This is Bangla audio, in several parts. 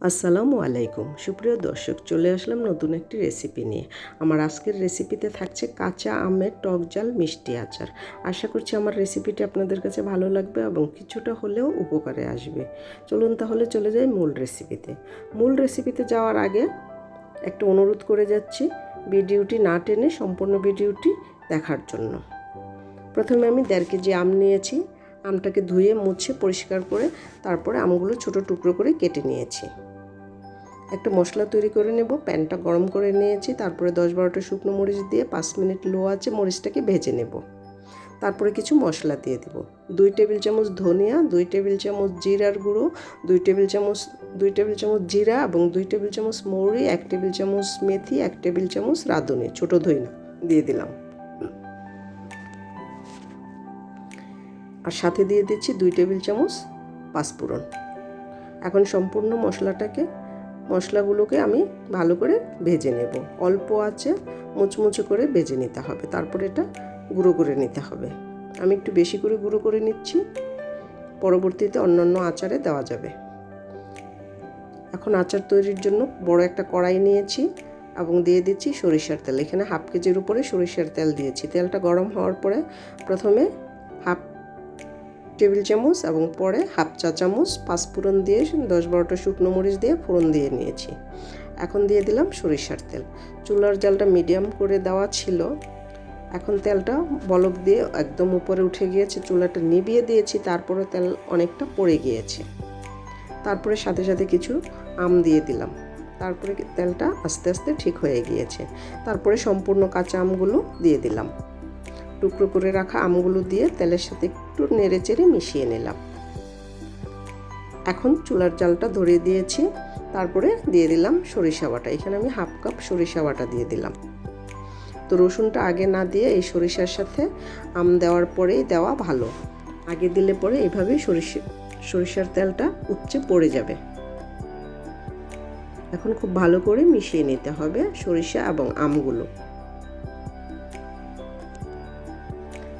আসসালামু আলাইকুম সুপ্রিয় দর্শক, চলে আসলাম নতুন একটি রেসিপি নিয়ে। আমার আজকের রেসিপিতে থাকছে কাঁচা আমের টক ঝাল মিষ্টি আচার। আশা করছি আমার রেসিপিটি আপনাদের কাছে ভালো লাগবে এবং কিছুটা হলেও উপকারে আসবে। চলুন তাহলে চলে যাই মূল রেসিপিতে যাওয়ার আগে একটা অনুরোধ করে যাচ্ছি, ভিডিওটি না টেনে সম্পূর্ণ ভিডিওটি দেখার জন্য। প্রথমে আমি 1.5 কেজি আম নিয়েছি। আমটাকে ধুয়ে মুছে পরিষ্কার করে তারপরে আমগুলো ছোট টুকরো করে কেটে নিয়েছি। একটা মশলা তৈরি করে নেব। প্যানটা গরম করে নিয়েছি। তারপরে 10-12টা শুকনো মরিচ দিয়ে 5 মিনিট লো আঁচে মরিচটাকে ভেজে নেব। তারপরে কিছু মশলা দিয়ে দেব। 2 টেবিল চামচ ধনিয়া, 2 টেবিল চামচ জিরার গুঁড়ো, 2 টেবিল চামচ জিরা এবং 2 টেবিল চামচ মৌরি, 1 টেবিল চামচ মেথি, 1 টেবিল চামচ রাঁধুনি ছোটো ধইনা দিয়ে দিলাম। আর সাথে দিয়ে দিচ্ছি 2 টেবিল চামচ পাঁচফোড়ন। এখন সম্পূর্ণ মশলাগুলোকে আমি ভালো করে ভেজে নেব। অল্প আছে মুচমুচে করে ভেজে নিতে হবে। তারপরে এটা গুঁড়ো করে নিতে হবে। আমি একটু বেশি করে গুঁড়ো করে নিচ্ছি, পরবর্তীতে অন্যান্য আচারে দেওয়া যাবে। এখন আচার তৈরির জন্য বড় একটা কড়াই নিয়েছি এবং দিয়ে দিচ্ছি সরিষার তেল। এখানে 1/2 কেজির উপরে সরিষার তেল দিয়েছি। তেলটা গরম হওয়ার পরে প্রথমে 1/2 টেবিল চামচ এবং পরে 1/2 চা চামচ পাঁচফোড়ন দিয়ে 10-12টা শুকনো মরিচ দিয়ে ফোড়ন দিয়ে নিয়েছি। এখন দিয়ে দিলাম সরিষার তেল। চুলার জালটা মিডিয়াম করে দেওয়া ছিল। এখন তেলটা বলক দিয়ে একদম উপরে উঠে গিয়েছে। চুলাটা নিভিয়ে দিয়েছি, তারপরে তেল অনেকটা পড়ে গিয়েছে। তারপরে সাথে সাথে কিছু আম দিয়ে দিলাম। তারপরে তেলটা আস্তে আস্তে ঠিক হয়ে গিয়েছে। তারপরে সম্পূর্ণ কাঁচা আমগুলো দিয়ে দিলাম। টুকরো করে রাখা আমগুলো দিয়ে তেলের সাথে একটু নেড়েচেড়ে মিশিয়ে নিলাম। এখন চুলার জালটা ধরিয়ে দিয়েছি। তারপরে দিয়ে দিলাম সরিষা বাটা। এখানে আমি 1/2 কাপ সরিষা বাটা দিয়ে দিলাম। তো রসুনটা আগে না দিয়ে এই সরিষার সাথে আম দেওয়ার পরেই দেওয়া ভালো। আগে দিলে পরে এইভাবেই সরিষার তেলটা উপচে পড়ে যাবে। এখন খুব ভালো করে মিশিয়ে নিতে হবে সরিষা এবং আমগুলো।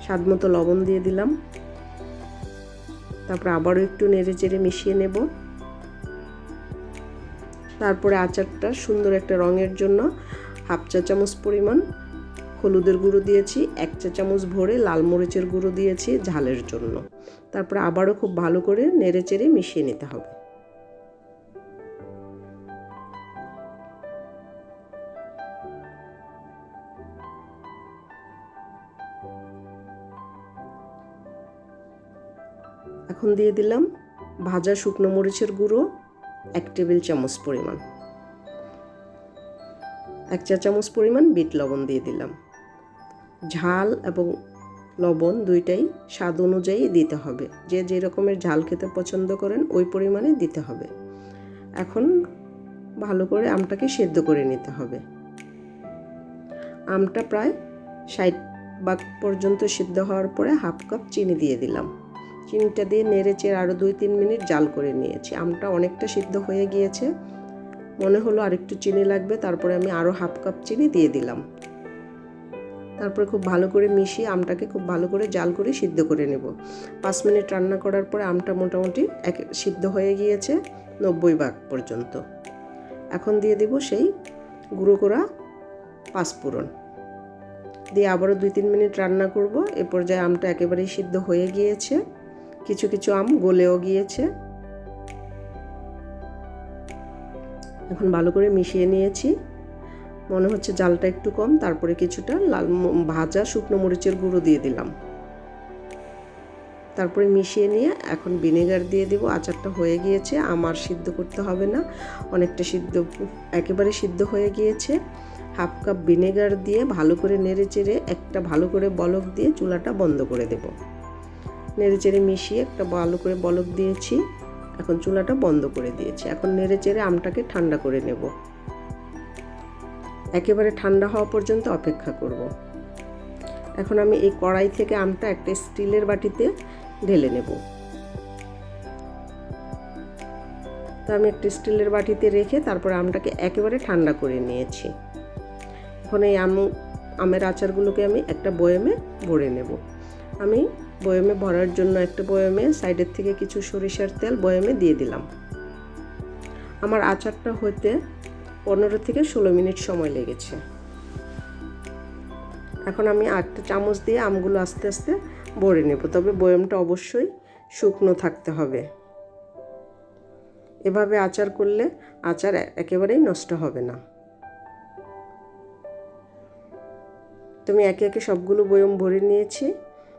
স্বাদ মতো লবণ দিয়ে দিলাম। তারপর আবারও একটু নেড়েচেড়ে মিশিয়ে নেব। তারপরে আচারটা সুন্দর একটা রঙের জন্য 1/2 চা চামচ পরিমাণ হলুদের গুঁড়ো দিয়েছি। 1 চা চামচ ভরে লাল মরিচের গুঁড়ো দিয়েছি ঝালের জন্য। তারপরে আবারও খুব ভালো করে নেড়েচেড়ে মিশিয়ে নিতে হবে। এখন দিয়ে দিলাম ভাজা শুকনো মরিচের গুঁড়ো 1 টেবিল চামচ পরিমাণ। 1 চা চামচ পরিমাণ বিট লবণ দিয়ে দিলাম। ঝাল এবং লবণ দুইটাই স্বাদ অনুযায়ী দিতে হবে। যে যে রকমের ঝাল খেতে পছন্দ করেন ওই পরিমাণে দিতে হবে। এখন ভালো করে আমটাকে সেদ্ধ করে নিতে হবে। আমটা প্রায় 60% পর্যন্ত সিদ্ধ হওয়ার পরে 1/2 কাপ চিনি দিয়ে দিলাম। চিনিটা দিয়ে নেড়েচেড়ে আরও 2-3 মিনিট জাল করে নিয়েছি। আমটা অনেকটা সিদ্ধ হয়ে গিয়েছে, মনে হলো আরেকটু চিনি লাগবে। তারপরে আমি আরও 1/2 কাপ চিনি দিয়ে দিলাম। তারপরে খুব ভালো করে মিশিয়ে আমটাকে খুব ভালো করে জাল করে সিদ্ধ করে নেব। 5 মিনিট রান্না করার পরে আমটা মোটামুটি সিদ্ধ হয়ে গিয়েছে 90% পর্যন্ত। এখন দিয়ে দেব সেই গুঁড়ো করা পাঁচফোড়ন দিয়ে আবারও 2-3 মিনিট রান্না করব। এ পর্যায়ে আমটা একেবারেই সিদ্ধ হয়ে গিয়েছে, কিছু কিছু আম গলেও গিয়েছে। এখন ভালো করে মিশিয়ে নিয়েছি। মনে হচ্ছে জালটা একটু কম। তারপরে কিছুটা ভাজা শুকনো মরিচের গুঁড়ো দিয়ে দিলাম। তারপরে মিশিয়ে নিয়ে এখন ভিনেগার দিয়ে দেব। আচারটা হয়ে গিয়েছে, আমার সিদ্ধ করতে হবে না, অনেকটা একেবারে সিদ্ধ হয়ে গিয়েছে। 1/2 কাপ ভিনেগার দিয়ে ভালো করে নেড়েচেড়ে একটা ভালো করে বলক দিয়ে চুলাটা বন্ধ করে দেব। নেড়েচেড়ে মিশিয়ে একটা ভালো করে বলক দিয়েছি। এখন চুলাটা বন্ধ করে দিয়েছি। এখন নেড়েচেড়ে আমটাকে ঠান্ডা করে নেব। একেবারে ঠান্ডা হওয়া পর্যন্ত অপেক্ষা করব। এখন আমি এই কড়াই থেকে আমটা একটা স্টিলের বাটিতে ঢেলে নেব। তা আমি একটা স্টিলের বাটিতে রেখে তারপরে আমটাকে একেবারে ঠান্ডা করে নিয়েছি। এখন এই আমের আচারগুলোকে আমি একটা বয়ামে ভরে নেব। আমি বয়ামে ভরার জন্য একটা বয়ামে সাইডের থেকে কিছু সরিষার তেল বয়ামে দিয়ে দিলাম। আমার আচারটা হতে 15 থেকে 16 মিনিট সময় লেগেছে। এখন আমি একটা চামচ দিয়ে আমগুলো আস্তে আস্তে ভরে নেব, তবে বয়মটা অবশ্যই শুকনো থাকতে হবে। এভাবে আচার করলে আচার একেবারেই নষ্ট হবে না। তুমি একে একে সবগুলো বয়ম ভরে নিয়েছি।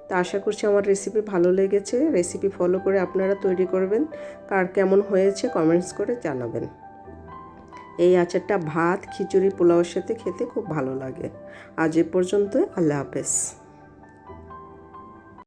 তো আশা করছি আমার রেসিপি ভালো লেগেছে। রেসিপি ফলো করে আপনারা তৈরি করবেন। কার কেমন হয়েছে কমেন্টস করে জানাবেন। এই আচারটা ভাত, খিচুড়ি, পোলাওয়ের সাথে খেতে খুব ভালো লাগে। আজ এ পর্যন্ত, আল্লাহ হাফেজ।